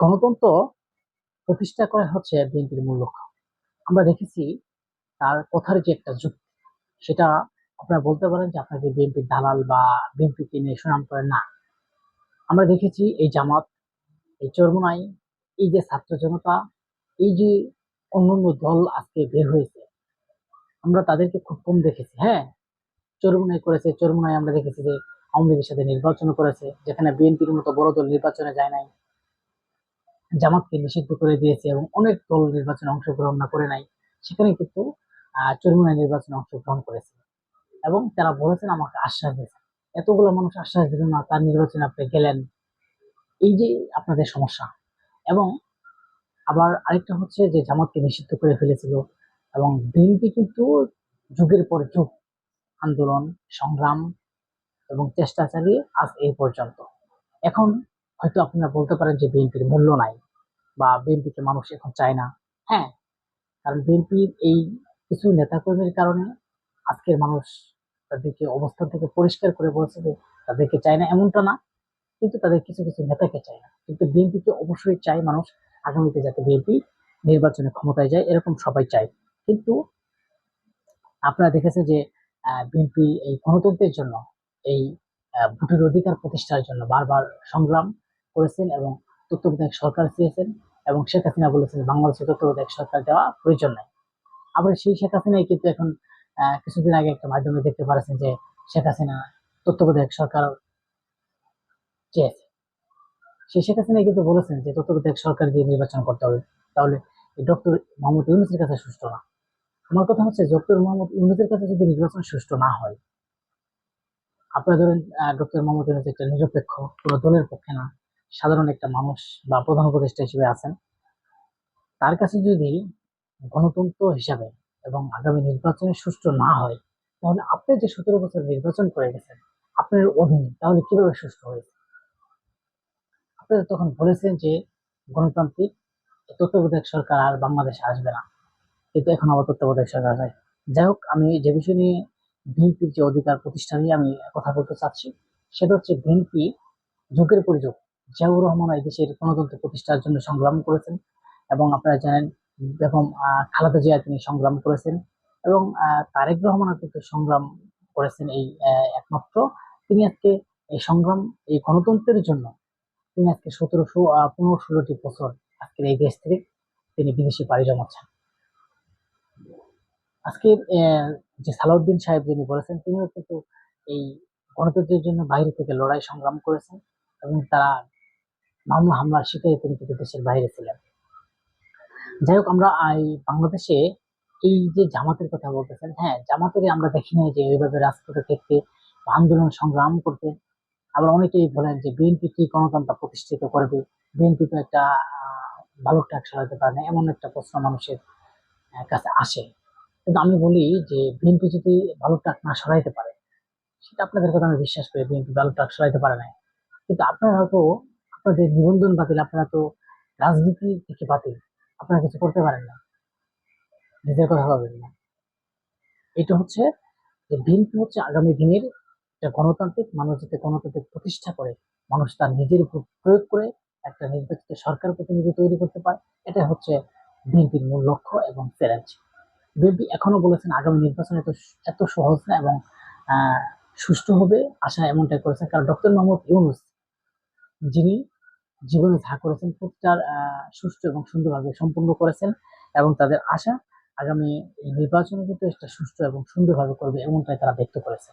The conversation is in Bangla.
গণতন্ত্র প্রতিষ্ঠা করা হচ্ছে বিএনপির মূল লক্ষ্য। আমরা দেখেছি তার কথার যে একটা যুক্তি, সেটা আপনারা বলতে পারেন যে আপনাকে বিএনপির দালাল বা বিএনপিকে নিয়ে সুনাম করেন না। আমরা দেখেছি এই জামাত, এই চরমোনাই, এই যে ছাত্র জনতা, এই যে অন্যান্য দল আজকে বের হয়েছে, আমরা তাদেরকে খুব কম দেখেছি। হ্যাঁ, চরমোনাই করেছে, চরমোনাই আমরা দেখেছি যে আওয়ামী লীগের সাথে নির্বাচন করেছে, যেখানে বিএনপির মতো বড় দল নির্বাচনে যায় নাই। জামাতকে নিষিদ্ধ করে দিয়েছে এবং অনেক দল নির্বাচনে অংশগ্রহণ না করে নাই, সেখানে কিন্তু চরমোনাই নির্বাচনে অংশগ্রহণ করেছে এবং তারা বলেছেন, আমাকে আশ্বাস দিয়েছেন। এতগুলো মানুষ আশ্বাস দিল না, তার নির্বাচনে আপনি গেলেন। এই যে আপনাদের সমস্যা। এবং আবার আরেকটা হচ্ছে যে জামাতকে নিষিদ্ধ করে ফেলেছিল এবং বিএনপি কিন্তু যুগের পর যুগ আন্দোলন, সংগ্রাম এবং চেষ্টা চালিয়ে আজ এই পর্যন্ত। এখন হয়তো আপনারা বলতে পারেন যে বিএনপির মূল্য নাই বা বিএনপিকে মানুষ এখন চায় না। হ্যাঁ, কারণ বিএনপির এই কিছু নেতাকর্মীর কারণে আজকের মানুষ তাদেরকে অবস্থান থেকে পরিষ্কার করে বলছে যে তাদেরকে চায় না, এমনটা না, কিন্তু তাদের কিছু কিছু নেতাকে চায় না। কিন্তু বিএনপিকে অবশ্যই চায় মানুষ, আগামীতে যাতে বিএনপি নির্বাচনে ক্ষমতায় যায়, এরকম সবাই চায়। কিন্তু আপনারা দেখেছেন যে বিএনপি এই গণতন্ত্রের জন্য, এই ভোটের অধিকার প্রতিষ্ঠার জন্য বারবার সংগ্রাম করেছেন এবং তত্ত্বাবধায়ক সরকার চেয়েছেন। এবং শেখ হাসিনা বলেছেন বাংলাদেশে তত্ত্বাবধায়ক সরকার দেওয়া প্রয়োজন নাই। আবার সেই শেখ হাসিনাই কিন্তু এখন কিছুদিন আগে একটা মাধ্যমে দেখতে পাচ্ছেন যে শেখ হাসিনা তত্ত্বাবধায়ক সরকার চেয়েছে। সেই শেখ হাসিনা কিন্তু বলেছেন যে তত্ত্বাবধায়ক সরকার দিয়ে নির্বাচন করতে হবে, তাহলে ডক্টর মোহাম্মদ ইউনূসের কাছে সুষ্ঠু না। আমার কথা হচ্ছে, ডক্টর মোহাম্মদ ইউনূসের কাছে যদি নির্বাচন সুষ্ঠু না হয়, আপনারা ধরেন ডক্টর মোহাম্মদ ইউনূস একটা নিরপেক্ষ, কোনো দলের পক্ষে না, সাধারণ একটা মানুষ বা প্রধান উপদেষ্টা হিসেবে আছেন, তার কাছে যদি গণতন্ত্র হিসাবে এবং আগামী নির্বাচনে সুষ্ঠু না হয়, তাহলে আপনি যে 17 বছর নির্বাচন করে গেছেন আপনার অধীনে, তাহলে কিভাবে সুষ্ঠু হয়েছে? আপনারা তখন বলেছেন যে গণতান্ত্রিক তত্ত্বাবধায়ক সরকার আর বাংলাদেশে আসবে না, কিন্তু এখন আবার তত্ত্বাবধায়ক সরকার হয়। যাই হোক, আমি যে বিষয় নিয়ে বিএনপির যে অধিকার প্রতিষ্ঠা নিয়ে আমি কথা বলতে চাচ্ছি, সেটা হচ্ছে বিএনপি যুগের পর যুগ, জিয়াউর রহমান এই দেশের গণতন্ত্র প্রতিষ্ঠার জন্য সংগ্রাম করেছেন। এবং আপনারা জানেন বেগম খালেদা জিয়া তিনি সংগ্রাম করেছেন এবং তারেক রহমানও কিন্তু সংগ্রাম করেছেন। এই একমাত্র তিনি আজকে এই সংগ্রাম, এই গণতন্ত্রের জন্য তিনি আজকে 15-16টি বছর আজকের এই দেশ থেকে তিনি বিদেশে পাড়ি জমাচ্ছেন। আজকের যে সালাউদ্দিন সাহেব যিনি বলেছেন, তিনিও কিন্তু এই গণতন্ত্রের জন্য বাইরে থেকে লড়াই সংগ্রাম করেছেন এবং তারা মামলা হামলার শিকারে তিনি কিন্তু দেশের বাইরে ছিলেন। যাই হোক, আমরা এই বাংলাদেশে এই যে জামাতের কথা বলতেছেন, হ্যাঁ, জামাতের আমরা দেখি নাই যে এইভাবে রাজপথে থেকে আন্দোলন সংগ্রাম করতে। আবার অনেকেই বলেন যে বিএনপি কি গণতন্ত্র প্রতিষ্ঠিত করবে, বিএনপি তো একটা ভালো ট্রাক সরাতে পারে না, এমন একটা প্রশ্ন মানুষের কাছে আসে। কিন্তু আমি বলি যে বিএনপি যদি ভালো ট্রাক না সরাইতে পারে, সেটা আপনাদের কথা আমি বিশ্বাস করি, বিএনপি ভালো ট্রাক সরাইতে পারে না, কিন্তু আপনারা হয়তো আপনাদের নিবন্ধন বাতিল, আপনারা তো রাজনীতি থেকে বাতিল, আপনারা কিছু করতে পারেন না, নিজের কথা ভাবেন না। এটা হচ্ছে যে বিএনপি হচ্ছে আগামী দিনের একটা গণতান্ত্রিক, মানুষ যাতে গণতান্ত্রিক প্রতিষ্ঠা করে, মানুষ তার নিজের উপর প্রয়োগ করে একটা নির্বাচিত সরকার প্রতিনিধি তৈরি করতে পারে, এটা হচ্ছে বিএনপির মূল লক্ষ্য এবং চ্যালেঞ্জ। বিএনপি এখনো বলেছেন আগামী নির্বাচন এত সহজ না এবং আহ সুষ্ঠু হবে আশা এমনটাই করেছেন, কারণ ডক্টর মোহাম্মদ ইউনূস যিনি জীবনে যা করেছেন প্রতিটার সুষ্ঠু এবং সুন্দরভাবে সম্পূর্ণ করেছেন এবং তাদের আশা আগামী নির্বাচনে কিন্তু এটা সুষ্ঠু এবং সুন্দরভাবে করবে, এমনটাই তারা ব্যক্ত করেছে।